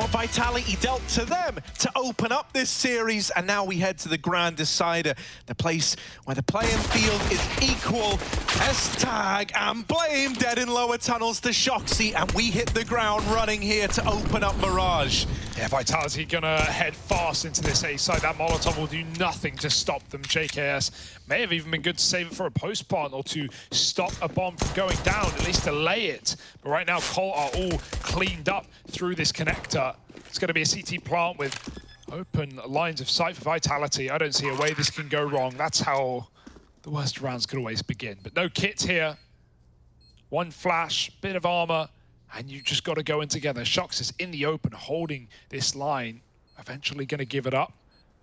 But Vitality dealt to them to open up this series, and now we head to the Grand Decider, the place where the playing field is equal. S-Tag and Blame dead in lower tunnels to Shoxy, and we hit the ground running here to open up Mirage. Yeah, Vitality gonna head fast into this A side. That Molotov will do nothing to stop them. JKS may have even been good to save it for a post plant or to stop a bomb from going down, at least delay it. But right now, Colt are all cleaned up through this connector. It's gonna be a CT plant with open lines of sight for Vitality. I don't see a way this can go wrong. That's how the worst rounds could always begin. But no kit here. One flash, bit of armor, and you just got to go in together. Shox is in the open, holding this line. Eventually going to give it up.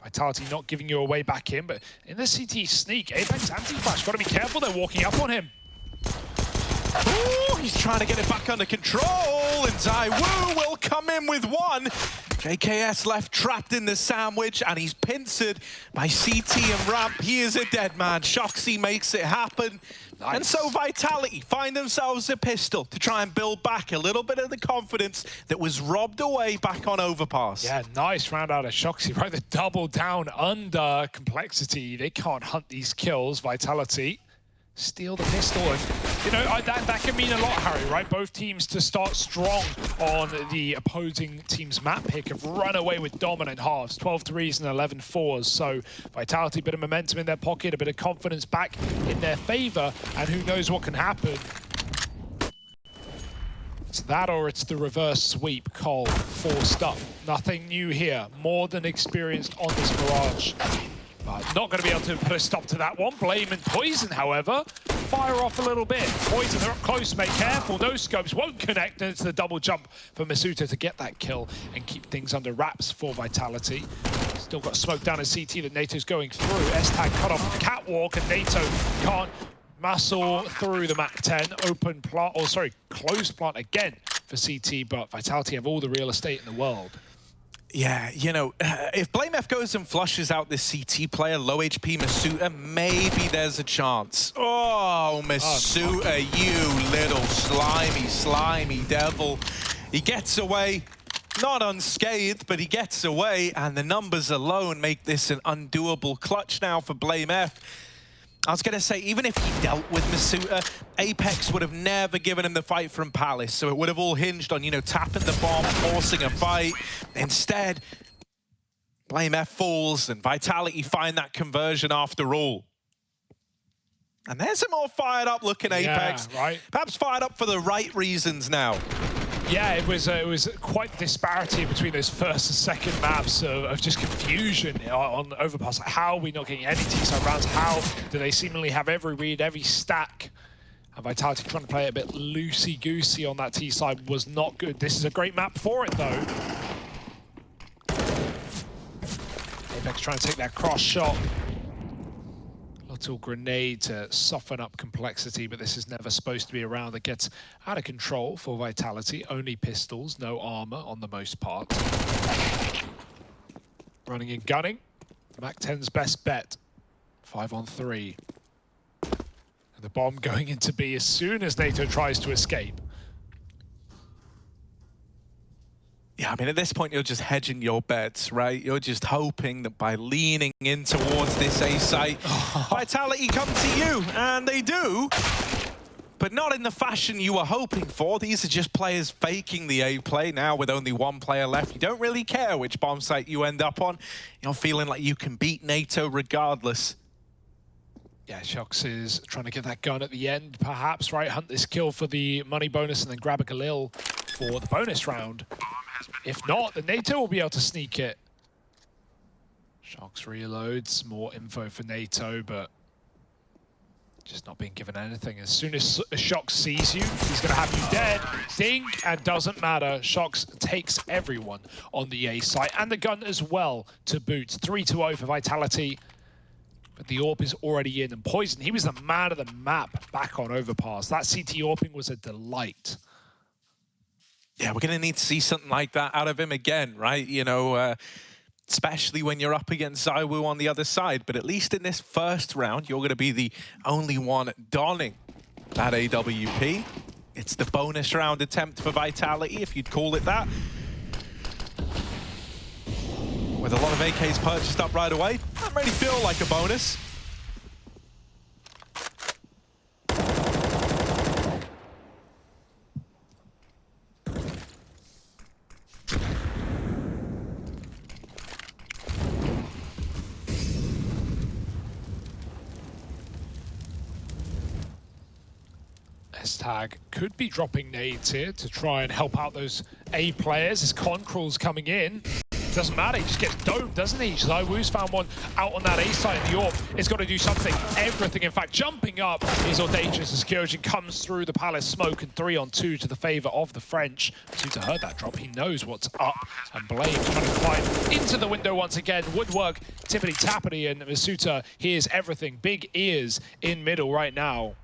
Vitality not giving you a way back in, but in the CT sneak, Apex anti-flash. Got to be careful, they're walking up on him. Ooh, he's trying to get it back under control, and ZywOo will come in with one. JKS left trapped in the sandwich, and he's pincered by CT and Ramp. He is a dead man. Shoxy makes it happen. Nice. And so Vitality find themselves a pistol to try and build back a little bit of the confidence that was robbed away back on Overpass. Yeah, nice round out of Shoxy, right? The double down under complexity. They can't hunt these kills. Vitality steal the pistol, and you know that can mean a lot, Harry, right? Both teams to start strong on the opposing team's map pick have run away with dominant halves, 12 threes and 11 fours. So Vitality, a bit of momentum in their pocket, a bit of confidence back in their favor, and who knows what can happen. It's that or it's the reverse sweep. Cole forced up. Nothing new here. More than experienced on this Mirage. But not going to be able to put a stop to that one. Blame and poizon, however, fire off a little bit. poizon, they're up close, mate. Careful, no scopes, won't connect. And it's the double jump for Masuta to get that kill and keep things under wraps for Vitality. Still got smoke down at CT that NaTo's going through. S-Tag cut off the catwalk, and NaTo can't muscle through the Mac 10. Open plant, or sorry, closed plant again for CT, but Vitality have all the real estate in the world. Yeah, you know, if BlameF goes and flushes out this CT player, low HP Masuta, maybe there's a chance. Oh, Masuta, you little slimy devil. He gets away, not unscathed, but he gets away, and the numbers alone make this an undoable clutch now for BlameF. I was going to say, even if he dealt with Masuta, Apex would have never given him the fight from Palace, so it would have all hinged on, you know, tapping the bomb, forcing a fight. Instead, BlameF falls, and Vitality find that conversion after all. And there's a more fired up looking Apex. Yeah, right. Perhaps fired up for the right reasons now. Yeah, it was quite the disparity between those first and second maps of just confusion on Overpass. Like, how are we not getting any T-side rounds? How do they seemingly have every read, every stack? And Vitality trying to play a bit loosey-goosey on that T-side was not good. This is a great map for it, though. Apex trying to take that cross shot. Little grenade to soften up complexity, but this is never supposed to be a round that gets out of control for Vitality. Only pistols, no armor on the most part. Running and gunning. Mac 10's best bet. 5 on 3. And the bomb going into B as soon as NATO tries to escape. Yeah, I mean, at this point, you're just hedging your bets, right? You're just hoping that by leaning in towards this A site, Vitality come to you, and they do, but not in the fashion you were hoping for. These are just players faking the A play now with only one player left. You don't really care which bomb site you end up on. You're feeling like you can beat NATO regardless. Yeah, Shox is trying to get that gun at the end, perhaps, right? Hunt this kill for the money bonus and then grab a Galil for the bonus round. If not, then NATO will be able to sneak it. Shox reloads, more info for NATO, but just not being given anything. As soon as Shox sees you, he's going to have you dead. Ding, and doesn't matter. Shox takes everyone on the A site, and the gun as well to boot. 3-0 for Vitality. But the AWP is already in, and poizon, he was the man of the map back on Overpass. That CT AWPing was a delight. Yeah, we're going to need to see something like that out of him again, right? You know, especially when you're up against ZywOo on the other side. But at least in this first round, you're going to be the only one donning that AWP. It's the bonus round attempt for Vitality, if you'd call it that. with a lot of AKs purchased up right away, doesn't really feel like a bonus. Tag could be dropping nades here to try and help out those A players as Concrel's coming in. Doesn't matter, he just gets domed, doesn't he? Zywoo's found one out on that A side of the AWP. It's got to do something, everything. In fact, jumping up is audacious as Kyojin comes through the Palace smoke, and 3-on-2 to the favor of the French. Suta heard that drop, he knows what's up, and Blame trying to climb into the window once again. Woodwork, tippity-tappity, and Suta hears everything. Big ears in middle right now.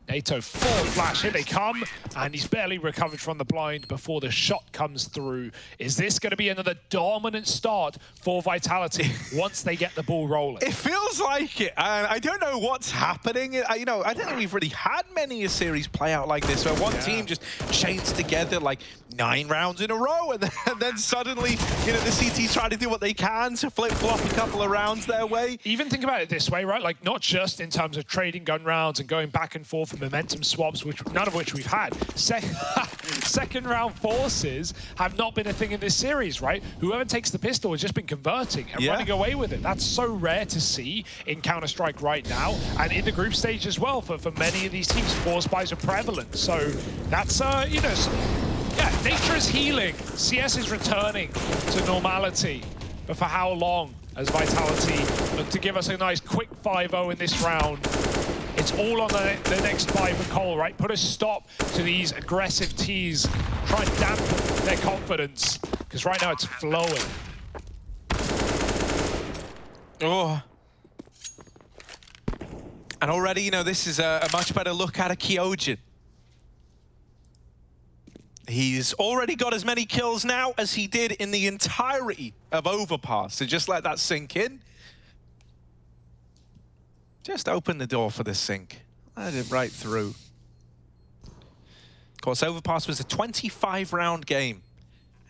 NATO full flash, here they come, and he's barely recovered from the blind before the shot comes through. Is this going to be another dominant start for Vitality once they get the ball rolling? It feels like it, and I don't know what's happening. I don't think we've really had many a series play out like this, where one team just chains together like 9 rounds in a row, and then suddenly, the CTs try to do what they can to flip-flop a couple of rounds their way. Even think about it this way, right? Like, not just in terms of trading gun rounds and going back and forth and momentum swaps, none of which we've had. Second round forces have not been a thing in this series, right? Whoever takes the pistol has just been converting and running away with it. That's so rare to see in Counter-Strike right now, and in the group stage as well for many of these teams. Force buys are prevalent, so that's nature is healing. CS is returning to normality, but for how long? As Vitality look to give us a nice quick 5-0 in this round. It's all on the next buy for Cole, right? Put a stop to these aggressive Ts. Try and dampen their confidence, because right now it's flowing. Oh. And already, this is a much better look at a Kyojin. He's already got as many kills now as he did in the entirety of Overpass. So just let that sink in. Just open the door for the sink. Let it right through. Of course, Overpass was a 25-round game.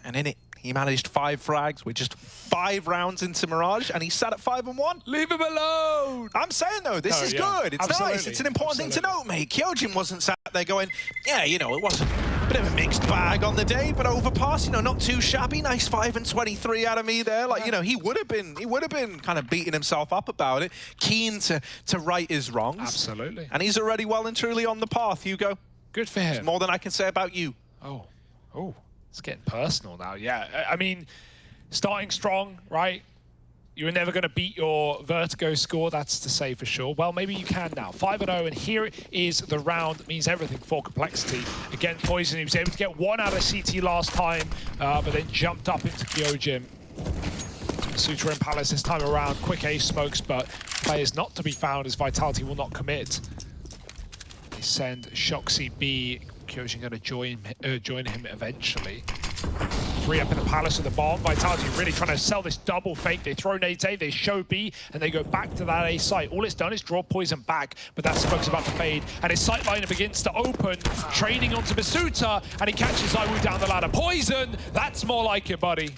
And in it, he managed 5 frags with just 5 rounds into Mirage, and he sat at 5-1. Leave him alone! I'm saying, though, this is good. It's Absolutely. nice. It's an important thing to note, mate. Kyojin wasn't sat there going, it wasn't a bit of a mixed bag on the day, but Overpass, not too shabby. Nice 5-23 out of me there. Like, he would have been kind of beating himself up about it, keen to right his wrongs. Absolutely. And he's already well and truly on the path, Hugo. Good for him. There's more than I can say about you. Oh. It's getting personal now, yeah. I mean, starting strong, right? You were never going to beat your Vertigo score, that's to say for sure. Well, maybe you can now. 5-0, and here is the round. It means everything for Complexity. Again, poizon, he was able to get 1 out of CT last time, but then jumped up into Kyojin. Suta and Palace this time around. Quick ace smokes, but players not to be found as Vitality will not commit. They send Shoxy B. Kyojin going to join him eventually. 3 up in the Palace with the bomb. Vitality really trying to sell this double fake. They throw nades A, they show B, and they go back to that A site. All it's done is draw poizon back, but that smoke's about to fade, and his sight line begins to open, trading onto Masuta, and he catches Zywoo down the ladder. poizon, that's more like it, buddy.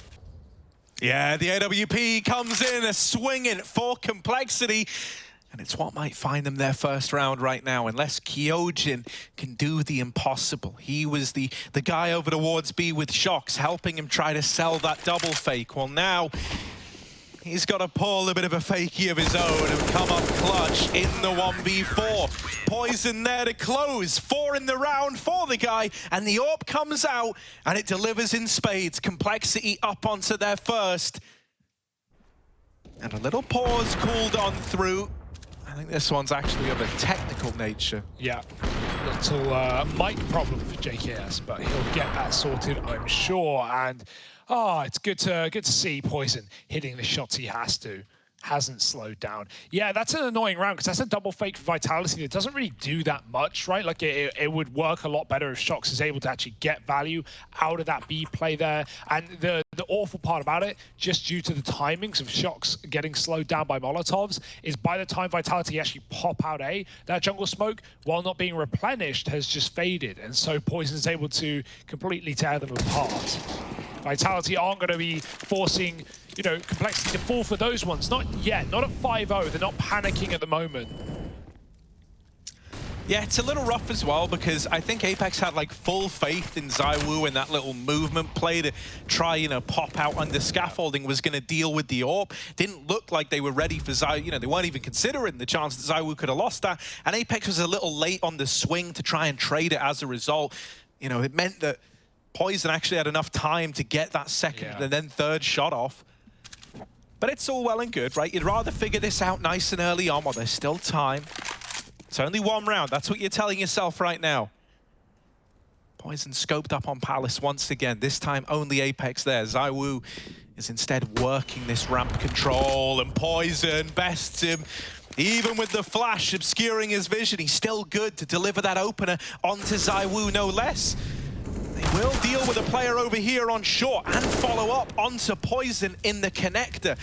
Yeah, the AWP comes in, a swinging for Complexity. And it's what might find them their first round right now, unless Kyojin can do the impossible. He was the guy over towards B with Shox, helping him try to sell that double fake. Well, now he's got to pull a bit of a fakie of his own and come up clutch in the 1v4. poizon there to close. 4 in the round for the guy, and the AWP comes out, and it delivers in spades. Complexity up onto their first. And a little pause cooled on through. I think this one's actually of a technical nature. Yeah, little mic problem for JKS, but he'll get that sorted, I'm sure. And it's good to see poizon hitting the shots he has to. Hasn't slowed down. Yeah, that's an annoying round because that's a double fake for Vitality that doesn't really do that much, right? Like it would work a lot better if Shox is able to actually get value out of that B play there. And the awful part about it, just due to the timings of Shox getting slowed down by Molotovs, is by the time Vitality actually pop out A, that jungle smoke, while not being replenished, has just faded. And so poizon's able to completely tear them apart. Vitality aren't going to be forcing, you know, Complexity to fall for those ones. Not yet, not at 5-0. They're not panicking at the moment. Yeah, it's a little rough as well because I think Apex had like full faith in ZywOo and that little movement play to try, you know, pop out under scaffolding was going to deal with the AWP. Didn't look like they were ready for ZywOo. You know, they weren't even considering the chance that ZywOo could have lost that. And Apex was a little late on the swing to try and trade it as a result. You know, it meant that poizon actually had enough time to get that second and then third shot off. But it's all well and good, right? You'd rather figure this out nice and early on while there's still time. It's only one round. That's what you're telling yourself right now. poizon scoped up on Palace once again. This time only Apex there. ZywOo is instead working this ramp control, and poizon bests him. Even with the flash obscuring his vision, he's still good to deliver that opener onto ZywOo, no less. They will deal with a player over here on short and follow up onto poizon in the connector.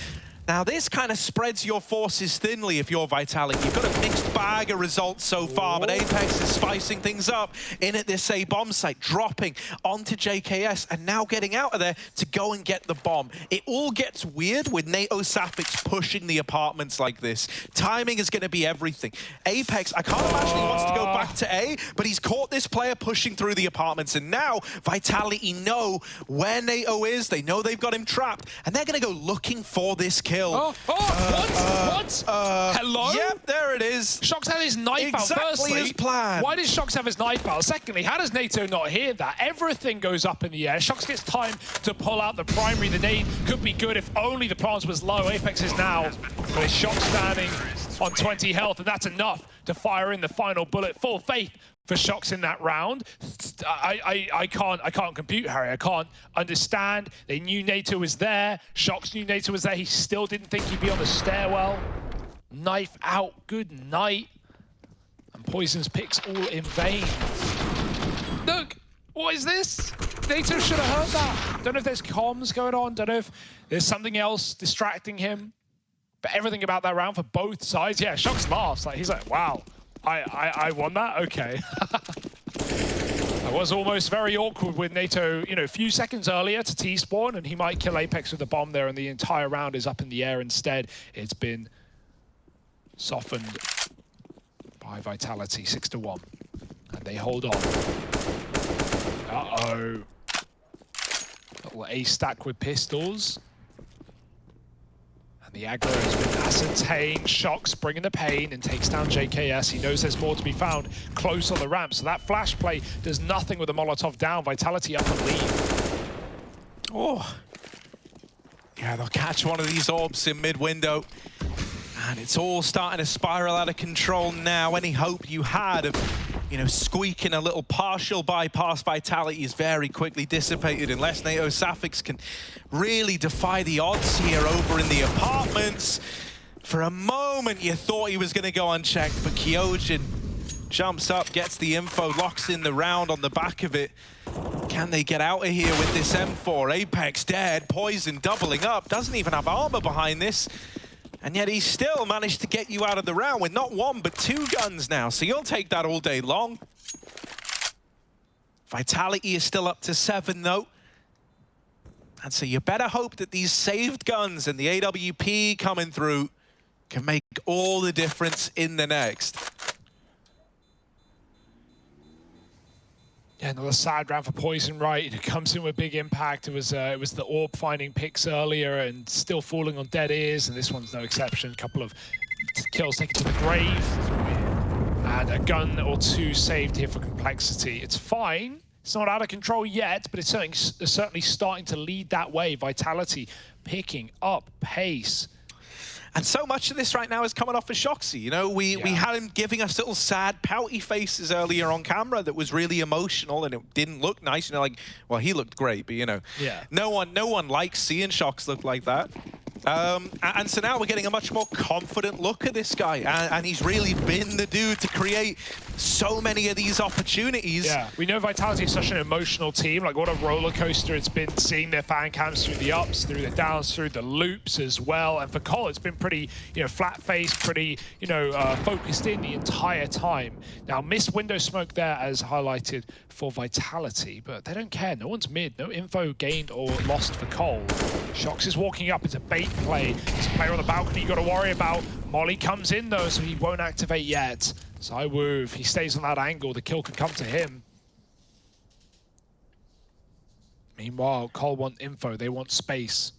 Now, this kind of spreads your forces thinly if you're Vitality. You've got a mixed bag of results so far, but Apex is spicing things up in at this A bomb site, dropping onto JKS, and now getting out of there to go and get the bomb. It all gets weird with NaToSaphiX pushing the apartments like this. Timing is going to be everything. Apex, I can't imagine he wants to go back to A, but he's caught this player pushing through the apartments, and now Vitality know where NATO is. They know they've got him trapped, and they're going to go looking for this kill. What? Hello? Yep, there it is. Shox had his knife out. Firstly, as planned. Why did Shox have his knife out? Secondly, how does NATO not hear that? Everything goes up in the air. Shox gets time to pull out the primary. The nade could be good if only the plant was low. Apex is now with his Shox standing on 20 health, and that's enough to fire in the final bullet. Full faith for Shox in that round. I can't compute, Harry. I can't understand. They knew NATO was there. Shox knew NATO was there. He still didn't think he'd be on the stairwell. Knife out. Good night. And poizon's picks all in vain. Look, what is this? NATO should have heard that. Don't know if there's comms going on. Don't know if there's something else distracting him. But everything about that round for both sides, yeah, Shox laughs. Like, he's like, wow. I won that? Okay. That was almost very awkward with NATO, you know, a few seconds earlier to T-spawn, and he might kill Apex with a bomb there, and the entire round is up in the air instead. It's been softened by Vitality, 6-1. And they hold on. Uh-oh. Little ace stack with pistols. And the aggro has been ascertained. Shox bringing the pain and takes down JKS. He knows there's more to be found close on the ramp. So that flash play does nothing with the Molotov down. Vitality up and lead. Oh. Yeah, they'll catch one of these orbs in mid-window. And it's all starting to spiral out of control now. Any hope you had of, you know, squeaking a little partial bypass Vitality is very quickly dissipated unless NaToSaphiX can really defy the odds here over in the apartments. For a moment, you thought he was going to go unchecked, but Kyojin jumps up, gets the info, locks in the round on the back of it. Can they get out of here with this M4? Apex dead, poizon doubling up, doesn't even have armor behind this. And yet he still managed to get you out of the round with not one, but two guns now. So you'll take that all day long. Vitality is still up to 7, though. And so you better hope that these saved guns and the AWP coming through can make all the difference in the next. Yeah, another sad round for poizon, right? It comes in with big impact. It was the orb finding picks earlier and still falling on dead ears, and this one's no exception. A couple of kills taken to the grave, and a gun or two saved here for Complexity. It's fine. It's not out of control yet, but it's certainly starting to lead that way. Vitality picking up pace. And so much of this right now is coming off of Shoxy. You know, we had him giving us little sad, pouty faces earlier on camera that was really emotional, and it didn't look nice. You know, like, well, he looked great, but you know, no one likes seeing Shox look like that. And so now we're getting a much more confident look at this guy, and he's really been the dude to create so many of these opportunities. Yeah, we know Vitality is such an emotional team. Like, what a roller coaster it's been seeing their fan cams through the ups, through the downs, through the loops as well. And for Cole, it's been pretty, flat-faced, pretty, focused in the entire time. Now, missed window smoke there as highlighted for Vitality, but they don't care. No one's mid. No info gained or lost for Cole. Shox is walking up. It's a bait play. There's a player on the balcony you got to worry about. Molly comes in, though, so he won't activate yet. ZywOo, if he stays on that angle, the kill can come to him. Meanwhile, Cole want info. They want space.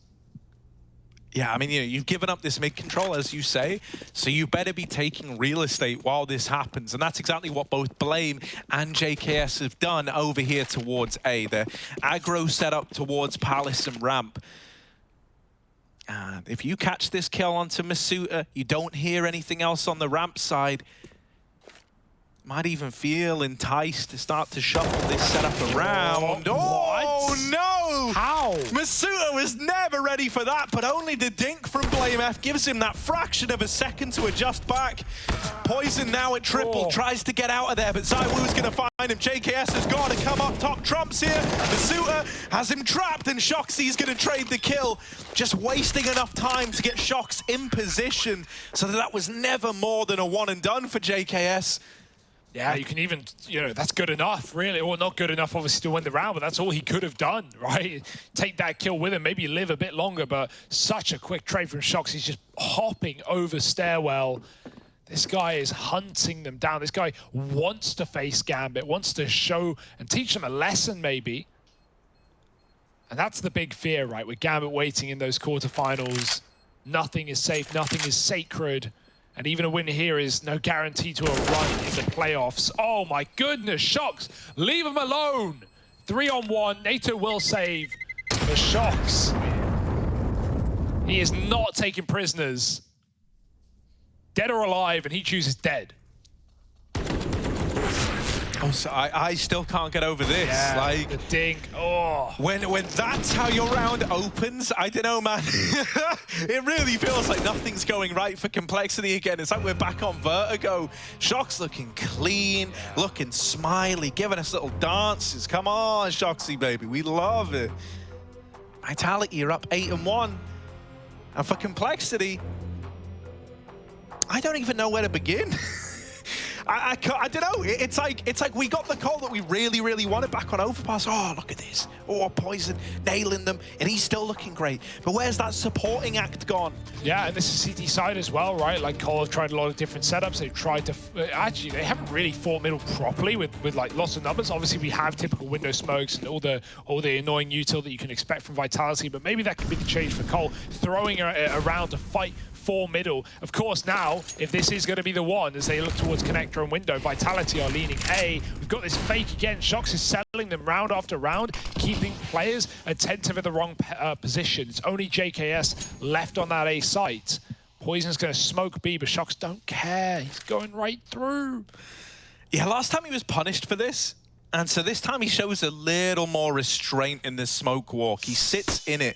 Yeah, I mean, you've given up this mid control, as you say, so you better be taking real estate while this happens. And that's exactly what both Blame and JKS have done over here towards A. They're aggro set up towards Palace and Ramp. And if you catch this kill onto Masuta, you don't hear anything else on the Ramp side. Might even feel enticed to start to shuffle this setup around. Oh, no! How? Masuta was never ready for that, but only the dink from Blame F gives him that fraction of a second to adjust back. poizon now at triple, tries to get out of there, but ZywOo's going to find him. JKS has got to come up top, trumps here. Masuta has him trapped, and Shoxy's going to trade the kill. Just wasting enough time to get Shox in position, so that was never more than a one and done for JKS. Yeah, you can even, that's good enough, really. Well, not good enough, obviously, to win the round, but that's all he could have done, right? Take that kill with him, maybe live a bit longer, but such a quick trade from Shox. He's just hopping over stairwell. This guy is hunting them down. This guy wants to face Gambit, wants to show and teach them a lesson, maybe. And that's the big fear, right? With Gambit waiting in those quarterfinals, nothing is safe, nothing is sacred. And even a win here is no guarantee to a run in the playoffs. Oh my goodness, Shox, leave him alone. 3-on-1, Nato will save the Shox. He is not taking prisoners. Dead or alive, and he chooses dead. Oh, so I still can't get over this. Yeah, like the dink. Oh. When that's how your round opens, I don't know, man. It really feels like nothing's going right for Complexity again. It's like we're back on Vertigo. Shox looking clean, looking smiley, giving us little dances. Come on, Shoxy, baby. We love it. Vitality, you're up 8-1. And for Complexity, I don't even know where to begin. I don't know. It's like we got the call that we really, really wanted back on Overpass. Oh, look at this. Oh, poizon nailing them, and he's still looking great. But where's that supporting act gone? Yeah, and this is CT side as well, right? Like, Cole have tried a lot of different setups. They've tried to actually, they haven't really fought middle properly with like lots of numbers. Obviously, we have typical window smokes and all the annoying util that you can expect from Vitality. But maybe that could be the change for Cole, throwing around to fight for middle. Of course, now, if this is going to be the one, as they look towards connector and window, Vitality are leaning A. We've got this fake again. Shox is settling them round after round, keeping players attentive at the wrong position. It's only JKS left on that A site. poizon's going to smoke B, but Shox don't care. He's going right through. Yeah, last time he was punished for this. And so this time he shows a little more restraint in the smoke walk. He sits in it.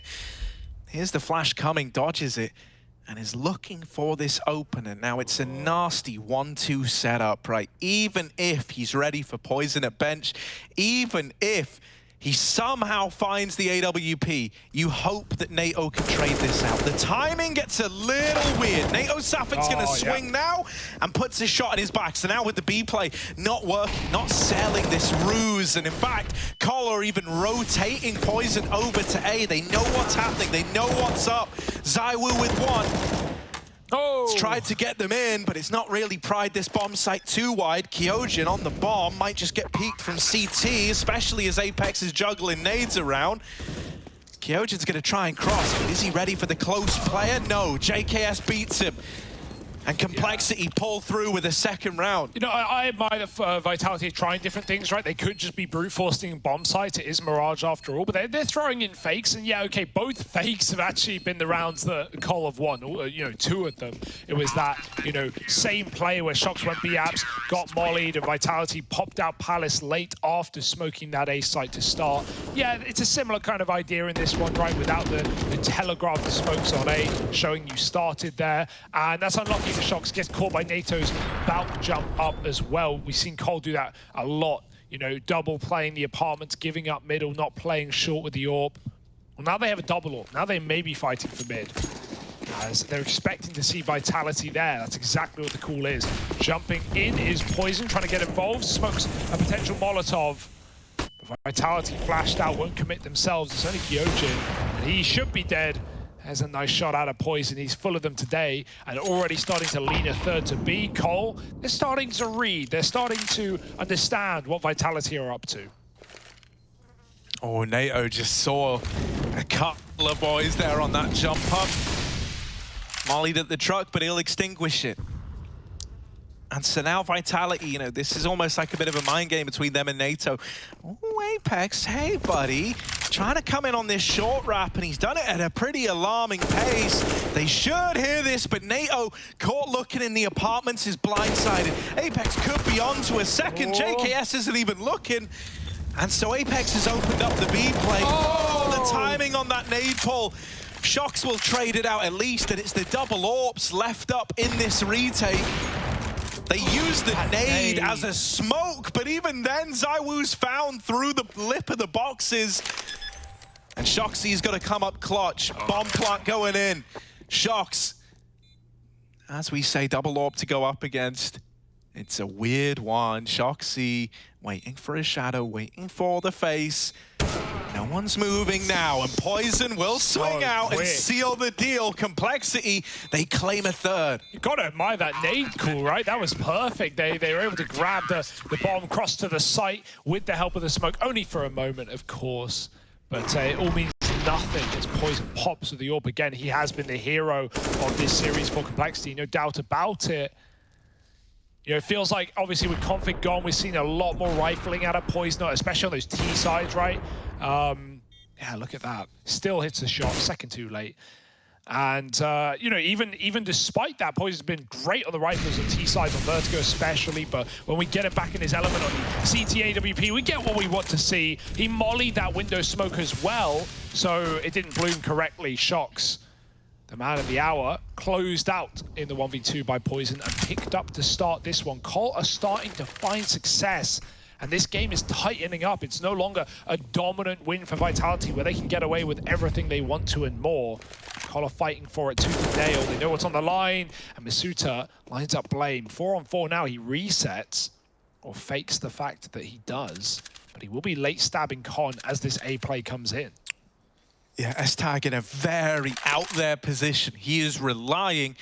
Here's the flash coming, dodges it, and is looking for this opener. Now, it's a nasty 1-2 setup, right? Even if he's ready for poizon at bench, even if he somehow finds the AWP, you hope that Nato can trade this out. The timing gets a little weird. NaToSaphiX going to swing now and puts his shot in his back. So now with the B play not working, not selling this ruse. And in fact, Cole are even rotating poizon over to A. They know what's happening. They know what's up. ZywOo with one. It's tried to get them in, but it's not really pried this bomb site too wide. Kyojin on the bomb might just get peeked from CT, especially as Apex is juggling nades around. Kyojin's going to try and cross, but is he ready for the close player? No, JKS beats him. And Complexity pull through with a second round. You know, I admire the Vitality trying different things, right? They could just be brute forcing bomb sites. It is Mirage after all, but they're throwing in fakes. And yeah, okay, both fakes have actually been the rounds that Cole have won. You know, 2 of them. It was that, you know, same play where Shox went B-apps, got mollied, and Vitality popped out Palace late after smoking that A site to start. Yeah, it's a similar kind of idea in this one, right? Without the telegraph, the smokes on A, showing you started there. And that's unlucky. The Shox gets caught by NaTo's Valk jump up as well. We've seen Cole do that a lot. You know, double playing the apartments, giving up middle, not playing short with the AWP. Well, now they have a double AWP. Now they may be fighting for mid. As they're expecting to see Vitality there. That's exactly what the call is. Jumping in is poizon, trying to get involved. Smokes a potential Molotov. Vitality flashed out, won't commit themselves. It's only Kyojin, and he should be dead. There's a nice shot out of poizon. He's full of them today, and already starting to lean a third to B. Cole, they're starting to read. They're starting to understand what Vitality are up to. Oh, NATO just saw a couple of boys there on that jump up. Mollied at the truck, but he'll extinguish it. And so now Vitality, you know, this is almost like a bit of a mind game between them and NATO. Oh, Apex, hey, buddy. Trying to come in on this short wrap, and he's done it at a pretty alarming pace. They should hear this, but NATO caught looking in the apartments is blindsided. Apex could be on to a second. JKS isn't even looking. And so Apex has opened up the B play. Oh, the timing on that nade pull. Shox will trade it out at least, and it's the double AWPs left up in this retake. They used the nade as a smoke, but even then, ZywOo's found through the lip of the boxes. And Shoxy's got to come up clutch. Bomb plant going in. Shox, as we say, double AWP to go up against. It's a weird one. Shoxy waiting for a shadow, waiting for the face. No one's moving now, and poizon will swing out and seal the deal. Complexity, they claim a third. You gotta admire that nade call, right? That was perfect. They were able to grab the bomb, cross to the site with the help of the smoke, only for a moment, of course. But it all means nothing as poizon pops with the AWP again. He has been the hero of this series for Complexity, no doubt about it. You know, it feels like, obviously, with config gone, we've seen a lot more rifling out of poizon, especially on those T sides, right? Yeah, look at that. Still hits the shot, second too late. And, you know, even despite that, poizon's been great on the rifles and T sides on Vertigo especially, but when we get him back in his element on CTAWP, we get what we want to see. He mollied that window smoke as well, so it didn't bloom correctly. Shox, the man of the hour, closed out in the 1v2 by poizon and picked up to start this one. Cole are starting to find success, and this game is tightening up. It's no longer a dominant win for Vitality where they can get away with everything they want to and more. Cole are fighting for it tooth and nail. They know what's on the line, and Masuta lines up blame. 4-on-4 now. He resets, or fakes the fact that he does, but he will be late stabbing Con as this A play comes in. Yeah, S-Tag in a very out there position. He is relying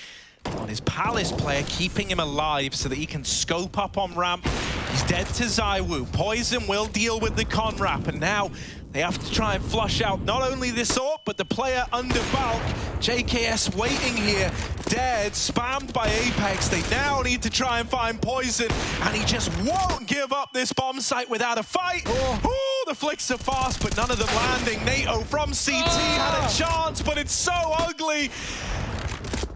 on his Palace player, keeping him alive so that he can scope up on ramp. He's dead to ZywOo. poizon will deal with the con wrap, and now they have to try and flush out not only this AWP, but the player under Valk. JKS waiting here, dead, spammed by Apex. They now need to try and find poizon, and he just won't give up this bomb site without a fight. Oh, the flicks are fast, but none of them landing. NATO from CT had a chance, but it's so ugly.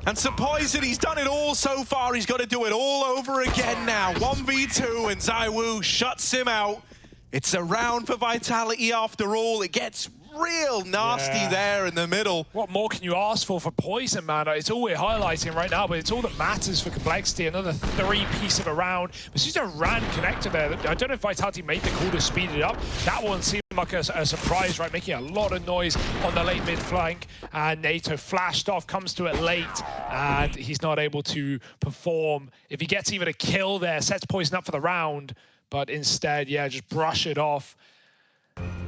And so poizon, he's done it all so far. He's got to do it all over again now. 1v2, and ZywOo shuts him out. It's a round for Vitality after all. It gets real nasty there in the middle. What more can you ask for poizon, man? It's all we're highlighting right now, but it's all that matters for Complexity. Another 3-piece of a round. It's just a ran connector there. I don't know if Vitality made the call to speed it up. That one seemed like a surprise, right? Making a lot of noise on the late mid flank. And NATO flashed off, comes to it late, and he's not able to perform. If he gets even a kill there, sets poizon up for the round, but instead, yeah, just brush it off.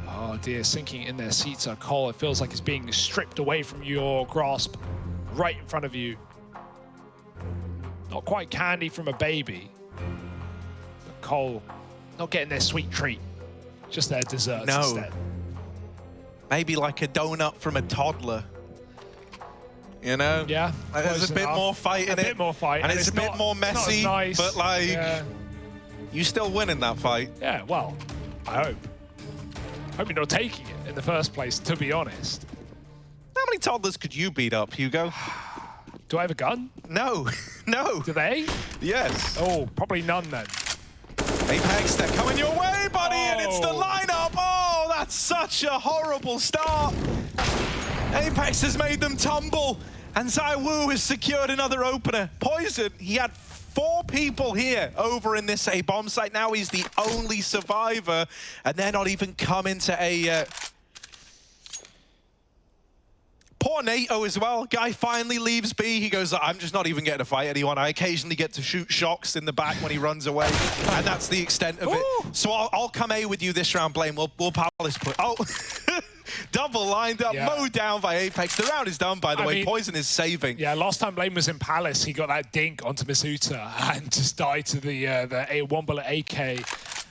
Oh dear, sinking in their seats are Cole. It feels like it's being stripped away from your grasp right in front of you. Not quite candy from a baby, but Cole not getting their sweet treat, just their desserts instead. Maybe like a donut from a toddler. you know? Yeah. There's a bit more fight in it. A bit more fight. And it's a bit more messy, nice. but like, you still win in that fight. Yeah, well, I hope. Hope you're not taking it in the first place, to be honest. How many toddlers could you beat up, Hugo? Do I have a gun? No, no. Do they? Yes. Oh, probably none then. Apex, they're coming your way, buddy, and it's the lineup. Oh, that's such a horrible start. Apex has made them tumble, and ZywOo has secured another opener. poizon, he had 4 people here over in this A bomb site. Now he's the only survivor, and they're not even coming to a... Poor NATO as well. Guy finally leaves B. He goes, I'm just not even getting to fight anyone. I occasionally get to shoot shocks in the back when he runs away. And that's the extent of it. So I'll come A with you this round, Blame. We'll Palace put... Oh, double lined up, mowed down by Apex. The round is done, by the way. poizon is saving. Yeah, last time Blame was in Palace, he got that dink onto Masuta and just died to the one bullet AK.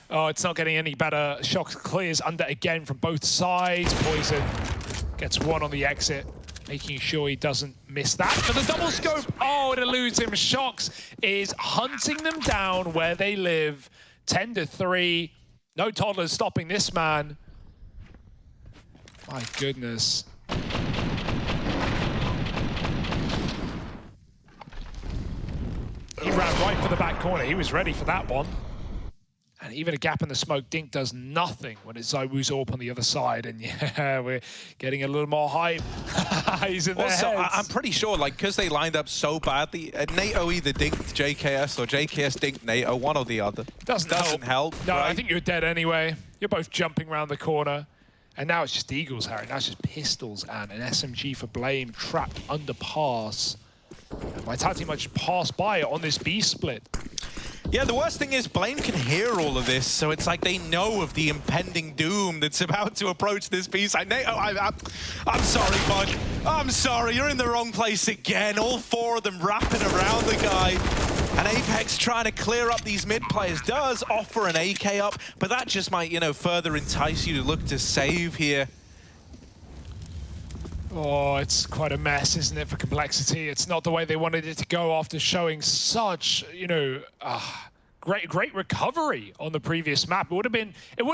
Oh, it's not getting any better. Shock clears under again from both sides. poizon gets one on the exit, making sure he doesn't miss that. But the double scope, oh, it eludes him. Shox is hunting them down where they live. 10-3. No toddlers stopping this man. My goodness. He ran right for the back corner. He was ready for that one. And even a gap in the smoke, Dink does nothing when it's ZywOo's AWP on the other side. And yeah, we're getting a little more hype. He's in their heads. I'm pretty sure, like, because they lined up so badly, NATO either dinked JKS or JKS dinked NATO, one or the other. Doesn't help. No, right? I think you're dead anyway. You're both jumping around the corner. And now it's just Eagles, Harry. Now it's just pistols and an SMG for Blame trapped under pass. Vitality might just pass by on this B split. Yeah, the worst thing is Blame can hear all of this, so it's like they know of the impending doom that's about to approach this B side. I'm sorry, bud. I'm sorry, you're in the wrong place again. All 4 of them wrapping around the guy. And Apex trying to clear up these mid players does offer an AK up, but that just might, you know, further entice you to look to save here. Oh, it's quite a mess, isn't it, for Complexity? It's not the way they wanted it to go after showing such, you know, great recovery on the previous map. It would have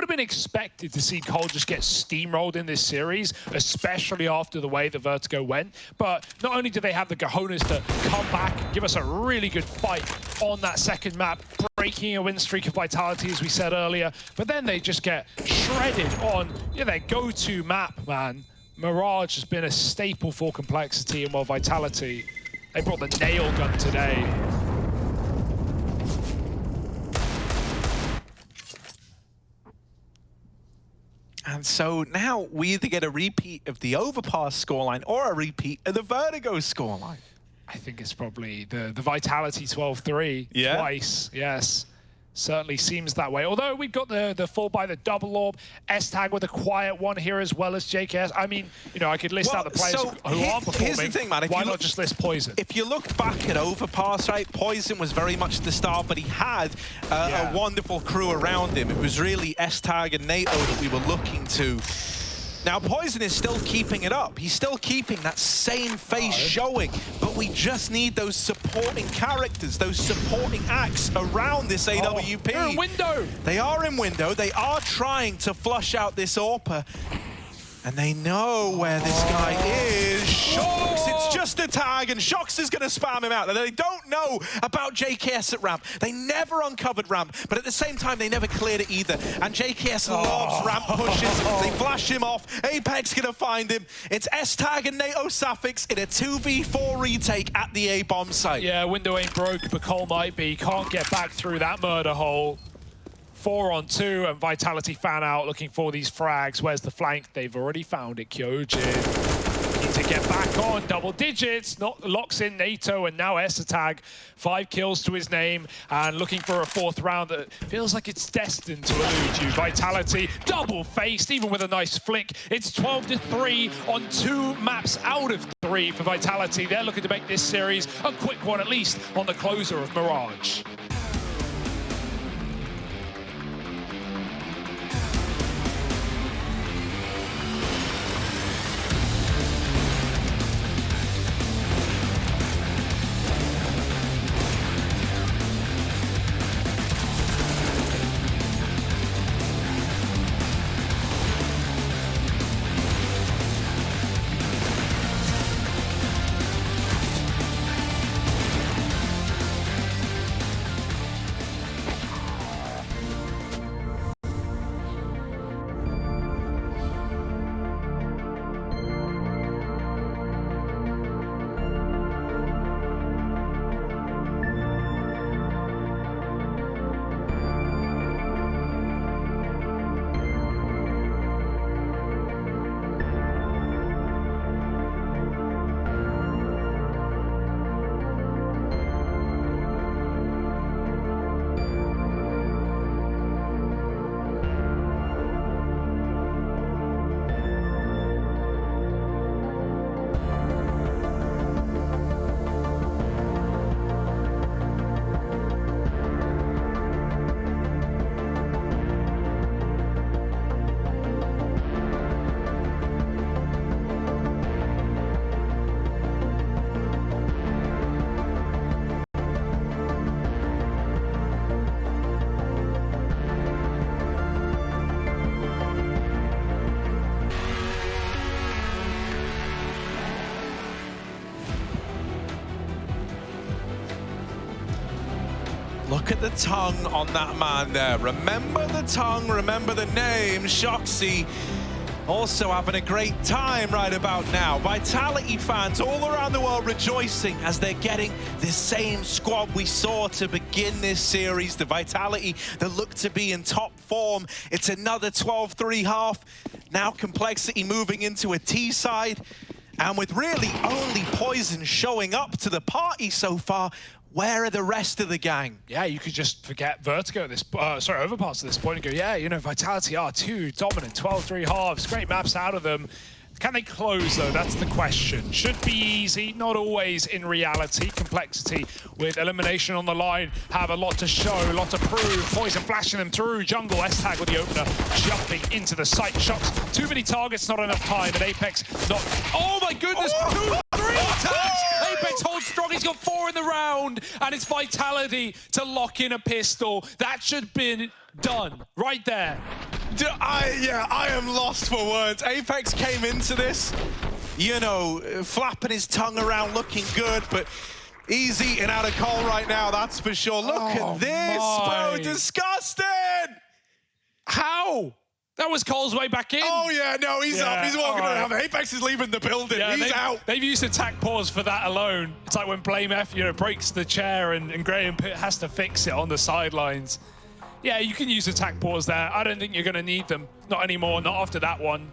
been expected to see Cole just get steamrolled in this series, especially after the way the Vertigo went. But not only do they have the cojones to come back and give us a really good fight on that second map, breaking a win streak of Vitality, as we said earlier, but then they just get shredded on their go-to map, man. Mirage has been a staple for Complexity, and while Vitality, they brought the nail gun today. And so now we either get a repeat of the Overpass scoreline or a repeat of the Vertigo scoreline. I think it's probably the Vitality 12-3 twice, yes. Certainly seems that way. Although we've got the fall by the double orb, S-Tag with a quiet one here as well as JKS. I mean, you know, I could list out the players who aren't performing. Here's the thing, man. Why not just list poizon? If you look back at Overpass, right, poizon was very much the star, but he had a wonderful crew around him. It was really S-Tag and NATO that we were looking to. Now, poizon is still keeping it up. He's still keeping that same face showing, but we just need those supporting characters, those supporting acts around this AWP. They're in window. They are in window. They are trying to flush out this AWPer. And they know where this guy is. Shox, it's just a tag, and Shox is going to spam him out. They don't know about JKS at ramp. They never uncovered ramp, but at the same time, they never cleared it either. And JKS loves ramp pushes. They flash him off. Apex going to find him. It's S-Tag and NaToSaphiX in a 2v4 retake at the A-bomb site. Yeah, window ain't broke, but Cole might be. Can't get back through that murder hole. 4-on-2, and Vitality fan out looking for these frags. Where's the flank? They've already found it. Kyojin looking to get back on double digits. Locks in NATO, and now S-Tag. 5 kills to his name, and looking for a 4th round that feels like it's destined to elude you. Vitality double-faced, even with a nice flick. It's 12-3 on 2 maps out of 3 for Vitality. They're looking to make this series a quick one, at least on the closer of Mirage. Look at the tongue on that man there. Remember the tongue, remember the name, Shoxy. Also having a great time right about now. Vitality fans all around the world rejoicing as they're getting the same squad we saw to begin this series. The Vitality that look to be in top form. It's another 12-3 half. Now Complexity moving into a T side. And with really only poizon showing up to the party so far, where are the rest of the gang? Yeah, you could just forget Vertigo at this, Overpass at this point and go, yeah, you know, Vitality are too dominant, 12-3 halves, great maps out of them. Can they close, though? That's the question. Should be easy, not always in reality. Complexity with elimination on the line, have a lot to show, a lot to prove. Poizon flashing them through. Jungle, S-Tag with the opener, jumping into the site. Shots, too many targets, not enough time. And Apex not... Oh my goodness, 2-3 tags! Apex holds strong, he's got 4 in the round. And it's Vitality to lock in a pistol. That should have been done, right there. I am lost for words. Apex came into this, you know, flapping his tongue around, looking good, but he's eating out of coal right now, that's for sure. Look at this, bro, disgusting! How? That was Cole's way back in. Oh yeah, no, he's up, he's walking around. Apex is leaving the building, he's out. They've used attack pause for that alone. It's like when BlameF, you know, breaks the chair and Graham Pitt has to fix it on the sidelines. Yeah, you can use attack pause there. I don't think you're going to need them. Not anymore, not after that one.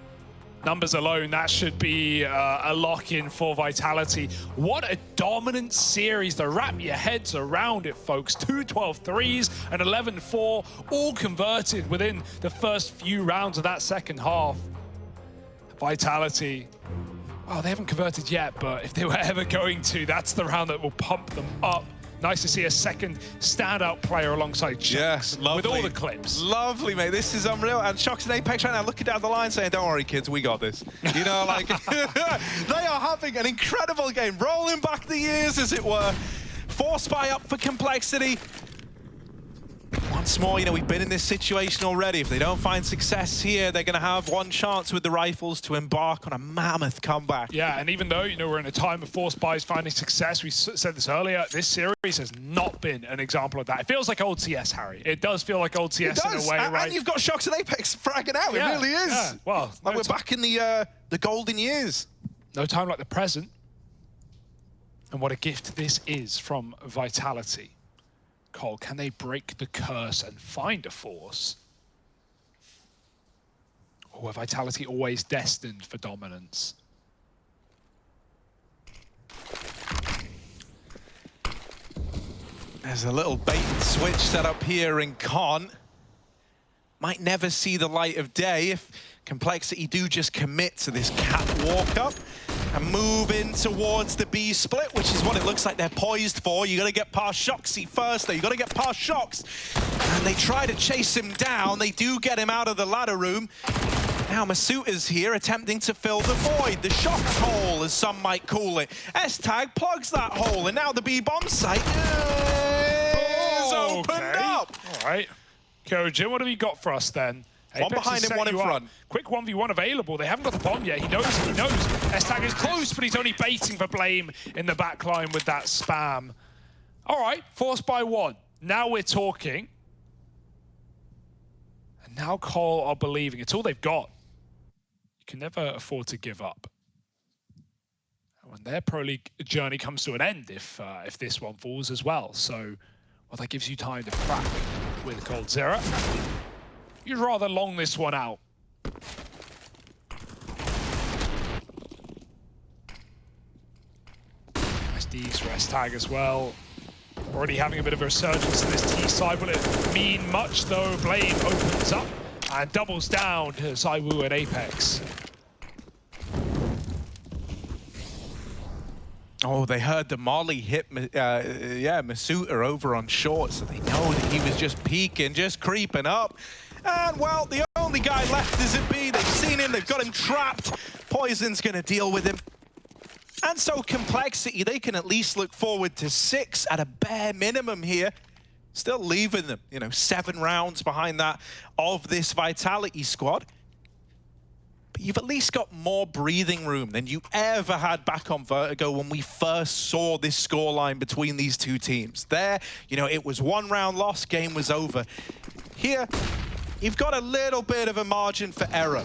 Numbers alone, that should be a lock-in for Vitality. What a dominant series to wrap your heads around it, folks. 2 12-3s and 11-4, all converted within the first few rounds of that second half. Vitality, well, they haven't converted yet, but if they were ever going to, that's the round that will pump them up. Nice to see a second standout player alongside Shox with all the clips. Lovely, mate. This is unreal. And Shox and Apex right now looking down the line saying, don't worry, kids, we got this. You know, like, they are having an incredible game, rolling back the years, as it were. 4 spy up for Complexity. Once more, you know, we've been in this situation already. If they don't find success here, they're going to have one chance with the rifles to embark on a mammoth comeback. Yeah, and even though, you know, we're in a time of 4 spies finding success, we said this earlier, this series has not been an example of that. It feels like old CS, Harry. It does feel like old CS in a way, right? And you've got Shox and Apex fragging out. Yeah, it really is. Yeah. Well, like we're back in the golden years. No time like the present. And what a gift this is from Vitality. Cole, can they break the curse and find a force? Or are Vitality always destined for dominance? There's a little bait and switch set up here in Con. Might never see the light of day if Complexity do just commit to this catwalk up and move in towards the B split, which is what it looks like they're poised for. You gotta get past Shoxy first, though. You gotta get past Shox. And they try to chase him down. They do get him out of the ladder room. Now Masuuta's here attempting to fill the void, the Shox hole, as some might call it. S-Tag plugs that hole, and now the B-bomb site is opened up. All right. Kojin, what have you got for us then? Apex one behind him, one in front. Quick 1v1 available. They haven't got the bomb yet. He knows. S-Tag is close, but he's only baiting for Blame in the back line with that spam. All right, forced by 1. Now we're talking. And now Cole are believing. It's all they've got. You can never afford to give up. And when their Pro League journey comes to an end, if this one falls as well. So, well, that gives you time to crack with Cold Zero. You'd rather long this one out. Nice D's for S-Tag as well. Already having a bit of a resurgence in this T side. Will it mean much though? Blame opens up and doubles down to Zywoo and Apex. Oh, they heard the molly hit, Masuuta over on short, so they know that he was just peeking, just creeping up. And, well, the only guy left is at B. They've seen him, they've got him trapped. poizon's going to deal with him. And so Complexity, they can at least look forward to 6 at a bare minimum here. Still leaving them, you know, 7 rounds behind that of this Vitality squad. but you've at least got more breathing room than you ever had back on Vertigo when we first saw this scoreline between these two teams. There, you know, it was 1 round loss, game was over. Here, you've got a little bit of a margin for error.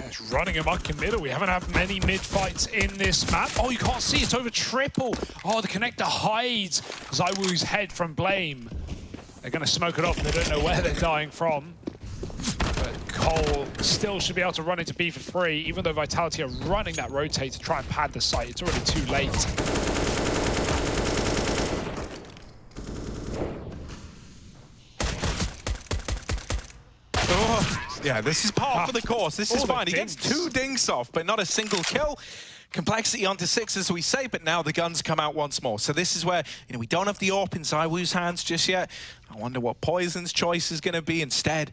It's running amok in middle. We haven't had many mid fights in this map. Oh, you can't see, it's over triple. Oh, the connector hides ZywOo's head from Blame. They're gonna smoke it off and they don't know where they're dying from. But Cole still should be able to run into B for free, even though Vitality are running that rotate to try and pad the site. It's already too late. Yeah, this is par for the course. This is fine. He dings. gets 2 dinks off, but not a single kill. Complexity onto 6, as we say, but now the guns come out once more. So this is where, you know, we don't have the AWP in ZywOo's hands just yet. I wonder what poizon's choice is going to be instead.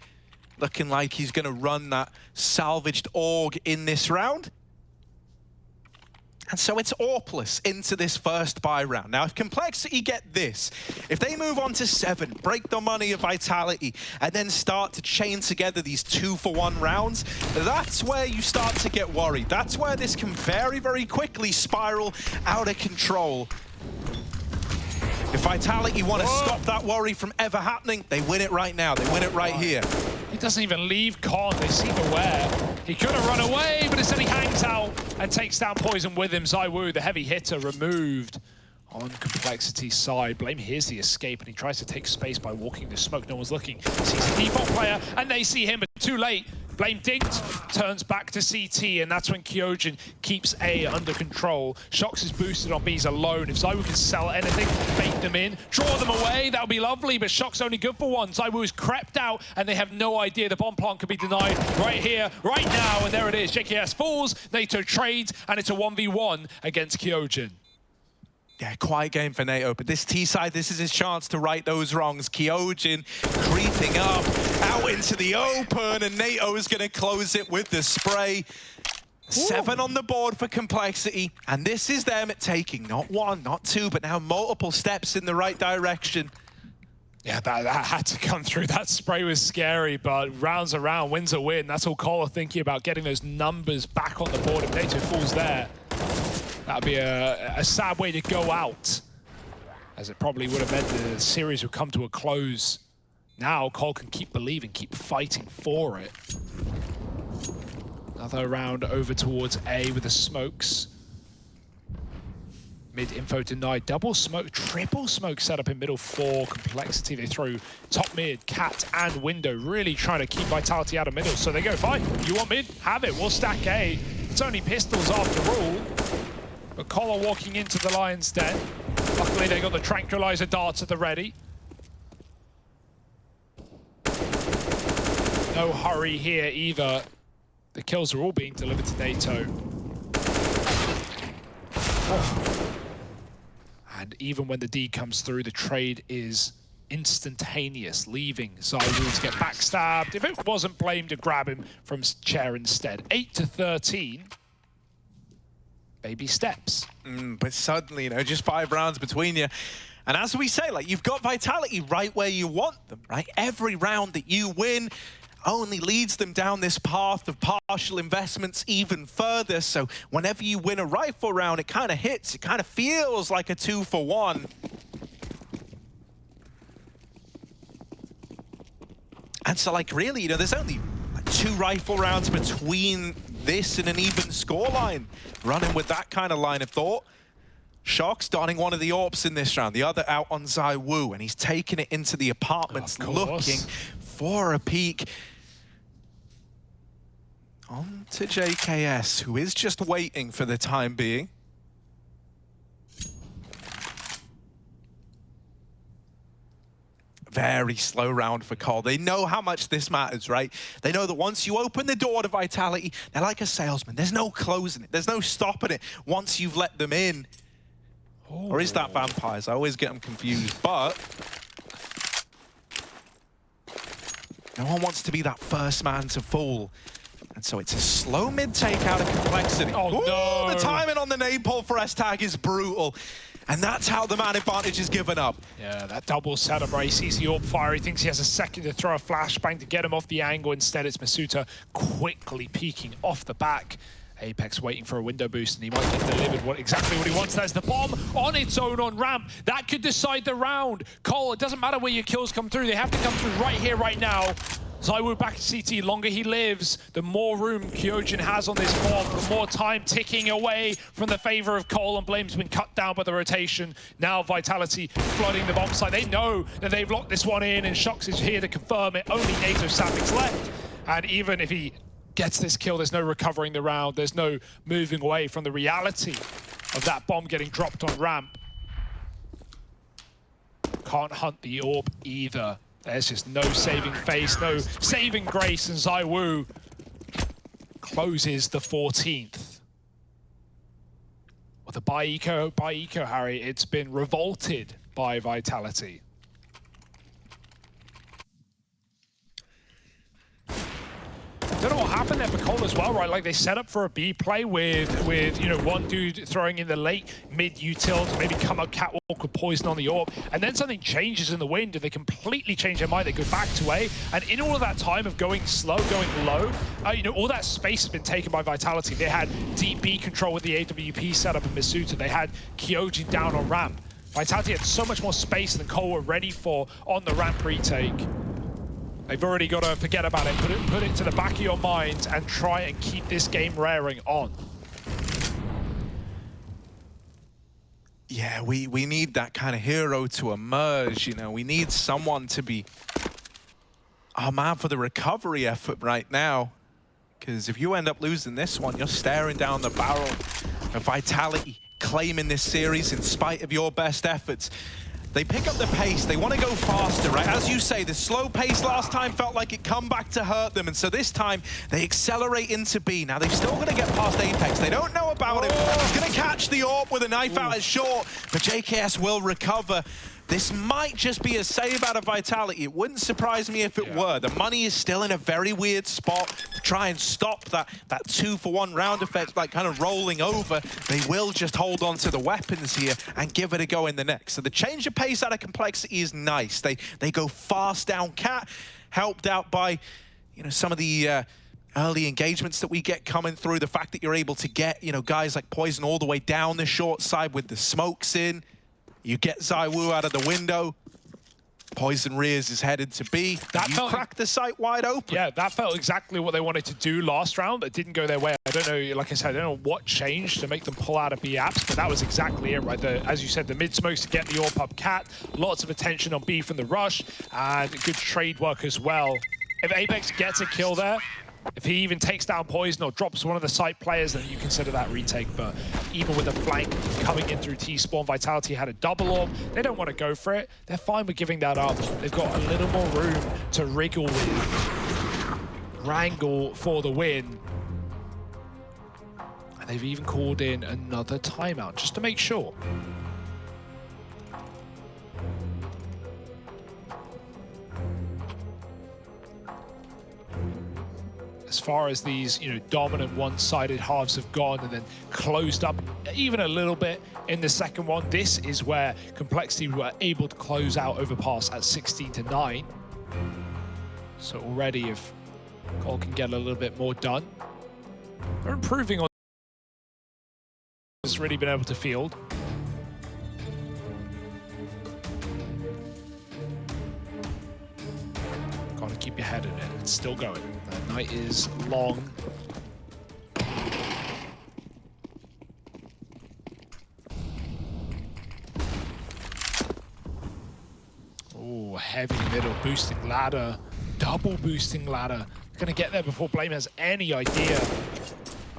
Looking like he's going to run that salvaged AUG in this round. And so it's AWPless into this first buy round. Now, if Complexity get this, if they move on to 7, break the money of Vitality, and then start to chain together these 2-for-1 rounds, that's where you start to get worried. That's where this can very, very quickly spiral out of control. If Vitality want to stop that worry from ever happening, they win it right now. They win it right here. He doesn't even leave Con. They seem aware. He could have run away, but instead he hangs out and takes down poizon with him. ZywOo, the heavy hitter, removed on Complexity's side. Blame hears the escape, and he tries to take space by walking the smoke. No one's looking. Sees the default player, and they see him, but too late. Blame dinked, turns back to CT, and that's when Kyojin keeps A under control. Shox is boosted on B's alone. If ZywOo can sell anything, bait them in, draw them away, that would be lovely, but Shox only good for 1. ZywOo is crept out, and they have no idea the bomb plant could be denied right here, right now, and there it is. JKS falls, NATO trades, and it's a 1v1 against Kyojin. Yeah, quiet game for Nato, but this T-side, this is his chance to right those wrongs. Kyojin creeping up, out into the open, and Nato is going to close it with the spray. 7 on the board for Complexity, and this is them at taking not 1, not 2, but now multiple steps in the right direction. Yeah, that had to come through. That spray was scary, but rounds around, wins a win. That's all Cole are thinking about, getting those numbers back on the board. If NATO falls there, that'd be a sad way to go out, as it probably would have meant the series would come to a close. Now Cole can keep believing, keep fighting for it. Another round over towards A with the smokes. Mid info denied. Double smoke, triple smoke set up in middle for Complexity. They throw top mid, cat, and window, really trying to keep Vitality out of middle. So they go, fine, you want mid? Have it, we'll stack A. It's only pistols after all. But Cole walking into the Lion's Den. Luckily, they got the tranquilizer darts at the ready. No hurry here either. The kills are all being delivered to NATO. Oh. And even when the D comes through, the trade is instantaneous, leaving ZywOo to get backstabbed. If it wasn't Blame to grab him from chair instead. 8-13. Baby steps. But suddenly, you know, just 5 rounds between you. And as we say, like, you've got Vitality right where you want them, right? Every round that you win only leads them down this path of partial investments even further. So whenever you win a rifle round, it kind of hits. It kind of feels like a 2-for-1. And so, like, really, you know, there's only like 2 rifle rounds between this and an even scoreline. Running with that kind of line of thought. Shox starting one of the AWPs in this round, the other out on ZywOo, and he's taking it into the apartments, looking for a peek. On to JKS, who is just waiting for the time being. Very slow round for Cole. They know how much this matters, right? They know that once you open the door to Vitality, they're like a salesman. There's no closing it. There's no stopping it once you've let them in. Ooh. Or is that vampires? I always get them confused, but no one wants to be that first man to fall. And so it's a slow mid take out of Complexity. Oh, ooh, no. The timing on the nade pull for S-Tag is brutal. And that's how the man advantage is given up. Yeah, that double setup, right? He sees the orb fire. He thinks he has a second to throw a flashbang to get him off the angle. Instead, it's Masuta quickly peeking off the back. Apex waiting for a window boost, and he might get delivered exactly what he wants. There's the bomb on its own on ramp. That could decide the round. Cole, it doesn't matter where your kills come through. They have to come through right here, right now. ZywOo back at CT. Longer he lives, the more room Kyojin has on this bomb, the more time ticking away from the favor of Cole, and Blame's been cut down by the rotation. Now Vitality flooding the bomb site. They know that they've locked this one in, and Shox is here to confirm it. Only NaToSaphiX left. And even if he gets this kill, there's no recovering the round. There's no moving away from the reality of that bomb getting dropped on ramp. Can't hunt the orb either. There's just no saving face, no saving grace, and ZywOo closes the 14th. Well, the by eco, Harry, it's been revolted by Vitality. I don't know what happened there for Cole as well, right? Like, they set up for a B play with you know, one dude throwing in the late mid-util to maybe come up catwalk with poison on the orb, and then something changes in the wind and they completely change their mind. They go back to A, and in all of that time of going slow, going low, you know, all that space has been taken by Vitality. They had deep B control with the AWP setup in Masuta. They had Kyojin down on ramp. Vitality had so much more space than Cole were ready for on the ramp retake. They've already got to forget about it, put it to the back of your mind and try and keep this game raring on. Yeah, we need that kind of hero to emerge, you know. We need someone to be our man for the recovery effort right now. Because if you end up losing this one, you're staring down the barrel of Vitality claiming this series in spite of your best efforts. They pick up the pace, they want to go faster, right? As you say, the slow pace last time felt like it come back to hurt them, and so this time they accelerate into B. Now they've still got to get past Apex, they don't know about him. He's going to catch the orb with a knife out at short, but JKS will recover. This might just be a save out of Vitality. It wouldn't surprise me if it were. The money is still in a very weird spot to try and stop that 2-for-1 round effect, like kind of rolling over. They will just hold on to the weapons here and give it a go in the next. So the change of pace out of complexity is nice. They go fast down cat, helped out by, you know, some of the early engagements that we get coming through. The fact that you're able to get, you know, guys like poizon all the way down the short side with the smokes in. You get ZywOo out of the window. poizon rears is headed to B. That you cracked the site wide open. Yeah, that felt exactly what they wanted to do last round. It didn't go their way. I don't know, like I said, I don't know what changed to make them pull out of B apps, but that was exactly it, right? As you said, the mid smokes to get the AWP up cat. Lots of attention on B from the rush, and good trade work as well. If Apex gets a kill there, if he even takes down poizon or drops one of the site players, then you consider that retake. But even with the flank coming in through T-Spawn, Vitality had a double orb. They don't want to go for it. They're fine with giving that up. They've got a little more room to wriggle with. Wrangle for the win. And they've even called in another timeout just to make sure. As far as these, you know, dominant one-sided halves have gone and then closed up even a little bit in the second one, this is where Complexity were able to close out Overpass at 16-9. So already, if Cole can get a little bit more done, they're improving on. Has really been able to field. Gotta keep your head in it. It's still going. The night is long. Oh, heavy middle boosting ladder. Double boosting ladder. Gonna get there before Blame has any idea.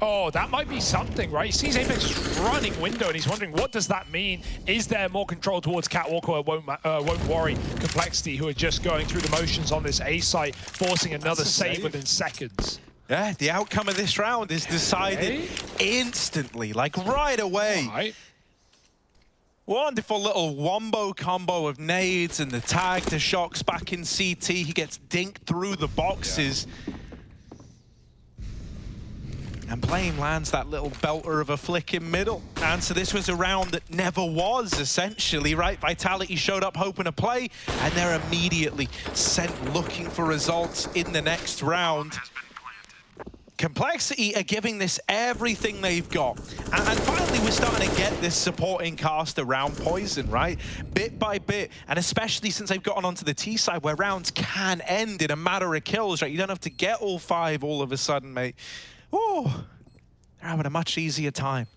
Oh, that might be something, right? He sees Apex running window and he's wondering, what does that mean? Is there more control towards Catwalk, or it won't worry Complexity, who are just going through the motions on this A site, forcing another save within seconds. Yeah, the outcome of this round is decided instantly, like right away. Right. Wonderful little wombo combo of nades and the tag to Shox back in CT. He gets dinked through the boxes. And Blame lands that little belter of a flick in middle. And so this was a round that never was, essentially, right? Vitality showed up hoping to play, and they're immediately sent looking for results in the next round. Complexity are giving this everything they've got. And finally, we're starting to get this supporting cast around poizon, right? Bit by bit, and especially since they've gotten onto the T side where rounds can end in a matter of kills, right? You don't have to get all 5 all of a sudden, mate. Ooh, they're having a much easier time.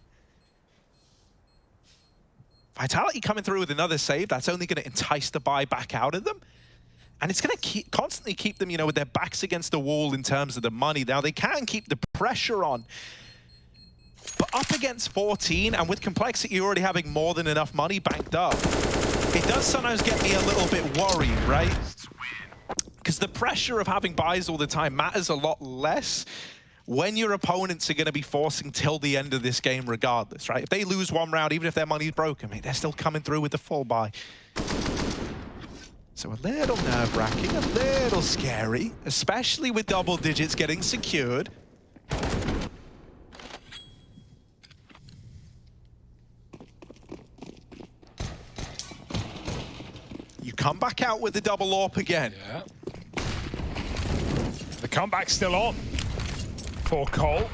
Vitality coming through with another save, that's only going to entice the buy back out of them. And it's going to constantly keep them, you know, with their backs against the wall in terms of the money. Now, they can keep the pressure on. But up against 14, and with Complexity already having more than enough money banked up, it does sometimes get me a little bit worried, right? Because the pressure of having buys all the time matters a lot less when your opponents are going to be forcing till the end of this game regardless, right? If they lose one round, even if their money's broken, mate, they're still coming through with the full buy. So a little nerve-wracking, a little scary, especially with double digits getting secured. You come back out with the double AWP again. Yeah. The comeback's still on for Cole.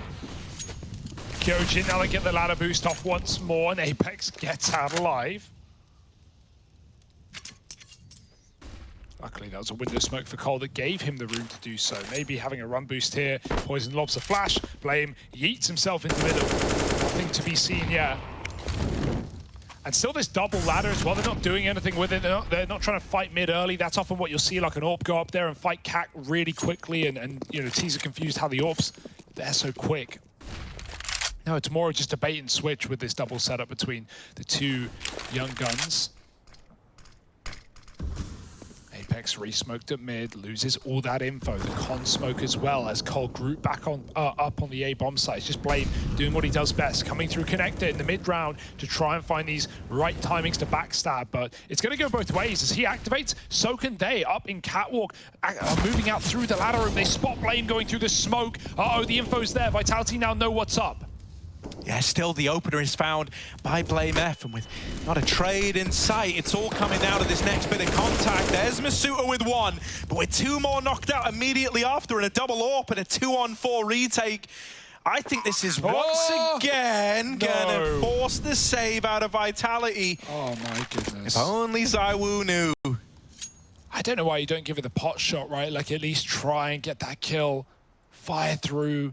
Kyojin, now they get the ladder boost off once more, and Apex gets out alive. Luckily, that was a window smoke for Cole that gave him the room to do so. Maybe having a run boost here. poizon lobs a flash. Blame yeets himself into the middle. Nothing to be seen yet. And still this double ladder as well. They're not doing anything with it. They're not trying to fight mid early. That's often what you'll see, like an AWP go up there and fight CAC really quickly. And you know, T's are confused how the AWPs, they're so quick. No, it's more just a bait and switch with this double setup between the two young guns. Apex re-smoked at mid, loses all that info. The con smoke as well as Cole group back on up on the A-bomb site. It's just Blame doing what he does best, coming through connector in the mid-round to try and find these right timings to backstab. But it's going to go both ways. As he activates, so can they. Up in Catwalk, moving out through the ladder room. They spot Blame going through the smoke. Uh-oh, the info's there. Vitality now know what's up. Yeah, still the opener is found by Blame F, and with not a trade in sight, it's all coming out of this next bit of contact. There's Masuta with 1, but with 2 more knocked out immediately after, and a double AWP and a 2-on-4 retake. I think this is once again gonna force the save out of Vitality. Oh my goodness. If only ZywOo knew. I don't know why you don't give it the pot shot, right? Like at least try and get that kill, fire through.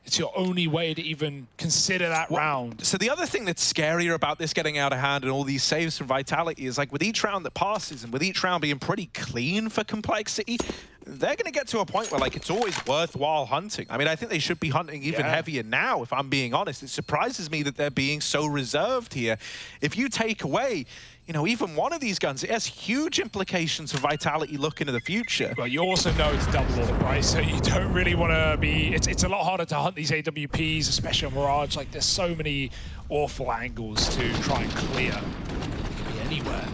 It's your only way to even consider that round. So the other thing that's scarier about this getting out of hand and all these saves from Vitality is, like, with each round that passes and with each round being pretty clean for Complexity, they're going to get to a point where, like, it's always worthwhile hunting. I mean, I think they should be hunting even heavier now, if I'm being honest. It surprises me that they're being so reserved here. If you take away, you know, even one of these guns, it has huge implications for Vitality looking to the future. Well, you also know it's double AWP, right? So you don't really want to be... It's a lot harder to hunt these AWPs, especially on Mirage. Like, there's so many awful angles to try and clear. It could be anywhere.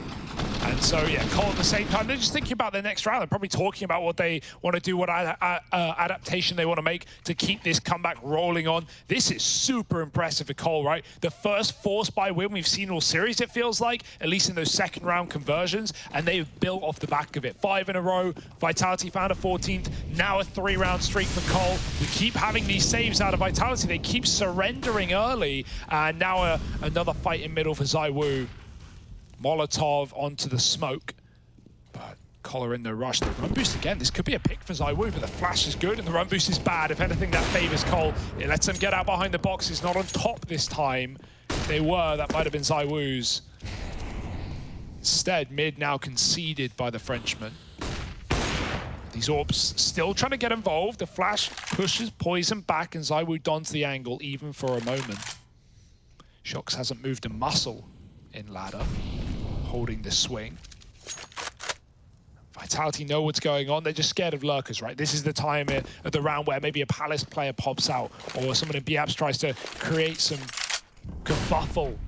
And so, yeah, Cole at the same time, they're just thinking about their next round. They're probably talking about what they want to do, what adaptation they want to make to keep this comeback rolling on. This is super impressive for Cole, right? The first force buy win we've seen all series, it feels like, at least in those second round conversions, and they've built off the back of it. 5 in a row, Vitality found a 14th, now a 3-round streak for Cole. We keep having these saves out of Vitality. They keep surrendering early, and now another fight in middle for ZywOo. Molotov onto the smoke, but Collar in the rush. The run boost again. This could be a pick for ZywOo, but the flash is good and the run boost is bad. If anything, that favors Cole. It lets them get out behind the boxes, not on top this time. If they were, that might have been ZywOo's. Instead, mid now conceded by the Frenchman. These AWPs still trying to get involved. The flash pushes poizon back and ZywOo dons the angle even for a moment. Shox hasn't moved a muscle in ladder, holding the swing. Vitality know what's going on. They're just scared of lurkers, right? This is the time of the round where maybe a Palace player pops out or someone in B-Apps tries to create some kerfuffle.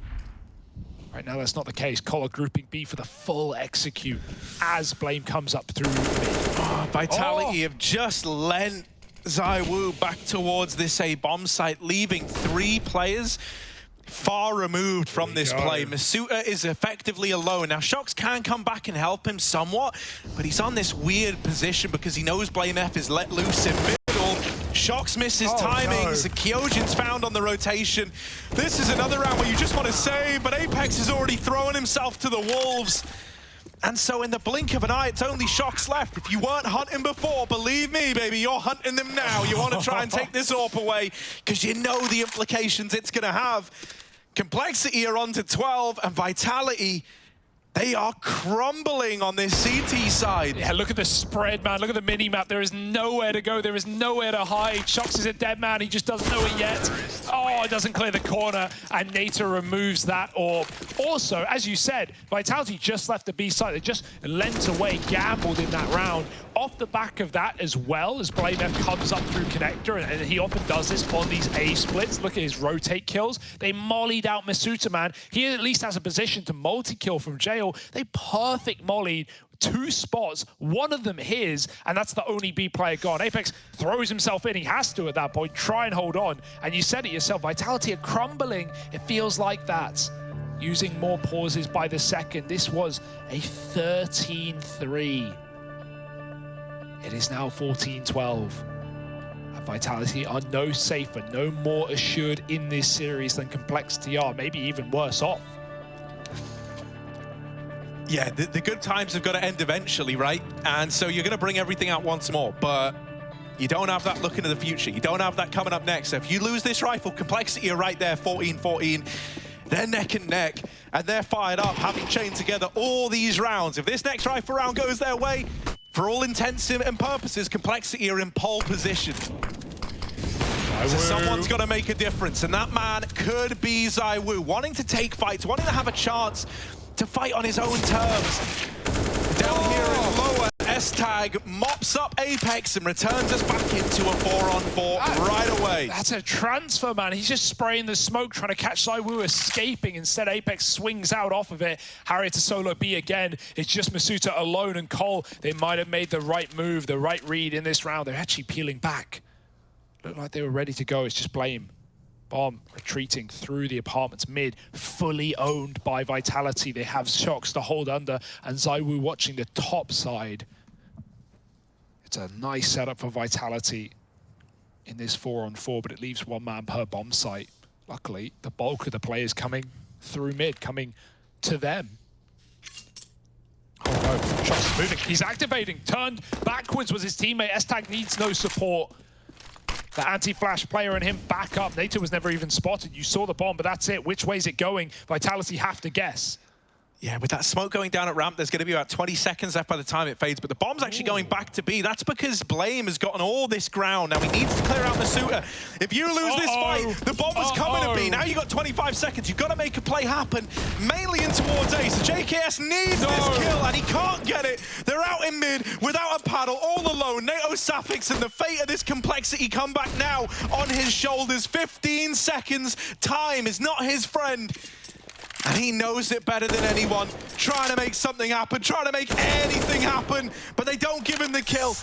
Right now, that's not the case. Collar grouping B for the full execute as Blame comes up through mid. Vitality have just lent ZywOo back towards this A bomb site, leaving 3 players far removed from this play. Masuta is effectively alone. Now, Shox can come back and help him somewhat, but he's on this weird position because he knows BlameF is let loose in middle. Shox misses timings. Kyojin's found on the rotation. This is another round where you just want to save, but Apex is already throwing himself to the wolves. And so in the blink of an eye, it's only Shox left. If you weren't hunting before, believe me, baby, you're hunting them now. You want to try and take this AWP away because you know the implications it's going to have. Complexity are on to 12, and Vitality, they are crumbling on this CT side. Yeah, look at the spread, man. Look at the mini-map. There is nowhere to go. There is nowhere to hide. Shox is a dead man. He just doesn't know it yet. Oh, it doesn't clear the corner, and Nato removes that orb. Also, as you said, Vitality just left the B side. They just lent away, gambled in that round. Off the back of that as well, as BlameF comes up through connector, and he often does this on these A splits. Look at his rotate kills. They mollied out Masuta, man. He at least has a position to multi-kill from jail. They perfect mollied 2 spots, one of them his, and that's the only B player gone. Apex throws himself in. He has to at that point. Try and hold on. And you said it yourself, Vitality are crumbling. It feels like that. Using more pauses by the second. This was a 13-3. It is now 14-12. And Vitality are no safer, no more assured in this series than Complexity are, maybe even worse off. Yeah, the good times have got to end eventually, right? And so you're going to bring everything out once more, but you don't have that look into the future. You don't have that coming up next. So if you lose this rifle, Complexity are right there, 14-14. They're neck and neck, and they're fired up, having chained together all these rounds. If this next rifle round goes their way, for all intents and purposes, Complexity are in pole position. So someone's got to make a difference, and that man could be ZywOo, wanting to take fights, wanting to have a chance to fight on his own terms. Down here in lower, S-Tag mops up Apex and returns us back into a 4-on-4 right away. That's a transfer, man. He's just spraying the smoke, trying to catch ZywOo escaping. Instead, Apex swings out off of it. Harrier to solo B again. It's just Masuta alone, and Cole, they might have made the right move, the right read in this round. They're actually peeling back. Looked like they were ready to go. It's just Blame. Bomb retreating through the apartments mid, fully owned by Vitality. They have Shox to hold under, and ZywOo watching the top side. It's a nice setup for Vitality in this 4-on-4, but it leaves 1 man per bomb site. Luckily, the bulk of the players coming through mid, coming to them. Oh no, Shox is moving. He's activating. Turned backwards was his teammate. S-Tag needs no support. The anti-flash player and him back up. Nato was never even spotted. You saw the bomb, but that's it. Which way is it going? Vitality have to guess. Yeah, with that smoke going down at ramp, there's going to be about 20 seconds left by the time it fades, but the bomb's actually going back to B. That's because Blame has gotten all this ground. Now he needs to clear out Masuta. If you lose this fight, the bomb was coming to B. Now you've got 25 seconds. You've got to make a play happen, mainly in towards A. So JKS needs this kill, and he can't get it. They're out in mid without a paddle, all alone. NaToSaphiX and the fate of this Complexity comeback now on his shoulders. 15 seconds. Time is not his friend. And he knows it better than anyone. Trying to make something happen, trying to make anything happen, but they don't give him the kill.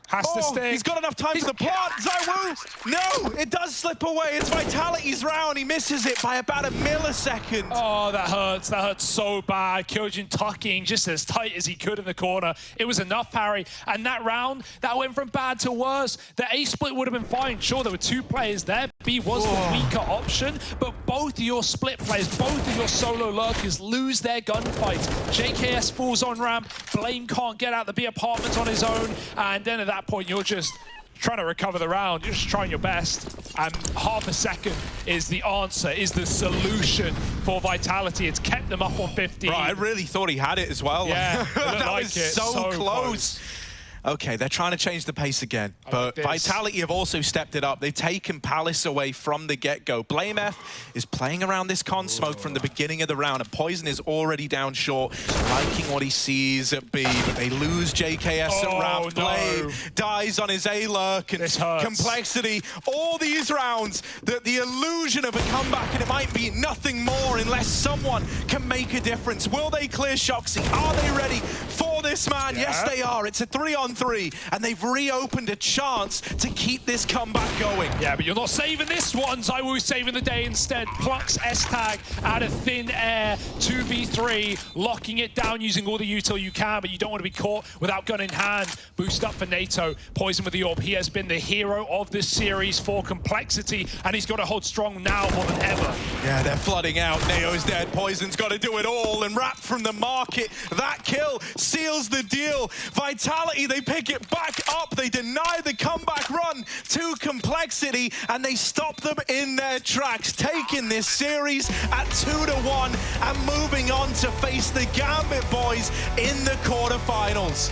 Has to stick. He's got enough time for the plant. ZywOo! No, it does slip away. It's Vitality's round. He misses it by about a millisecond. Oh, that hurts. That hurts so bad. Kyojin tucking just as tight as he could in the corner. It was enough, Harry. And that round, that went from bad to worse. The A split would have been fine. Sure, there were 2 players there. B was the weaker option, but both of your split players, both of your solo lurkers lose their gunfight. JKS falls on ramp. Blame can't get out the B apartment on his own. And then at that point, you're just trying to recover the round. You're just trying your best. And half a second is the answer, is the solution for Vitality. It's kept them up on 15. Right, I really thought he had it as well. Yeah, that like was so close. Okay, they're trying to change the pace again, but Vitality have also stepped it up. They've taken Palace away from the get-go. BlameF is playing around this con smoke from the beginning of the round, and Poizon is already down short, liking what he sees at B, but they lose JKS at ramp. Blame dies on his A-lurk, and Complexity. All these rounds, the illusion of a comeback, and it might be nothing more unless someone can make a difference. Will they clear Shoxy? Are they ready for this this, man. Yeah. Yes, they are. It's a 3-on-3, and they've reopened a chance to keep this comeback going. Yeah, but you're not saving this one. ZywOo is saving the day instead. Plucks S-Tag out of thin air. 2v3, locking it down using all the util you can, but you don't want to be caught without gun in hand. Boost up for Nato. Poizon with the orb. He has been the hero of this series for complexity, and he's got to hold strong now more than ever. Yeah, they're flooding out. Neo's dead. Poizon's got to do it all, and Wrap from the market. That kill seals the deal. Vitality, they pick it back up. They deny the comeback run to complexity, and they stop them in their tracks, taking this series at 2-1 and moving on to face the Gambit boys in the quarterfinals.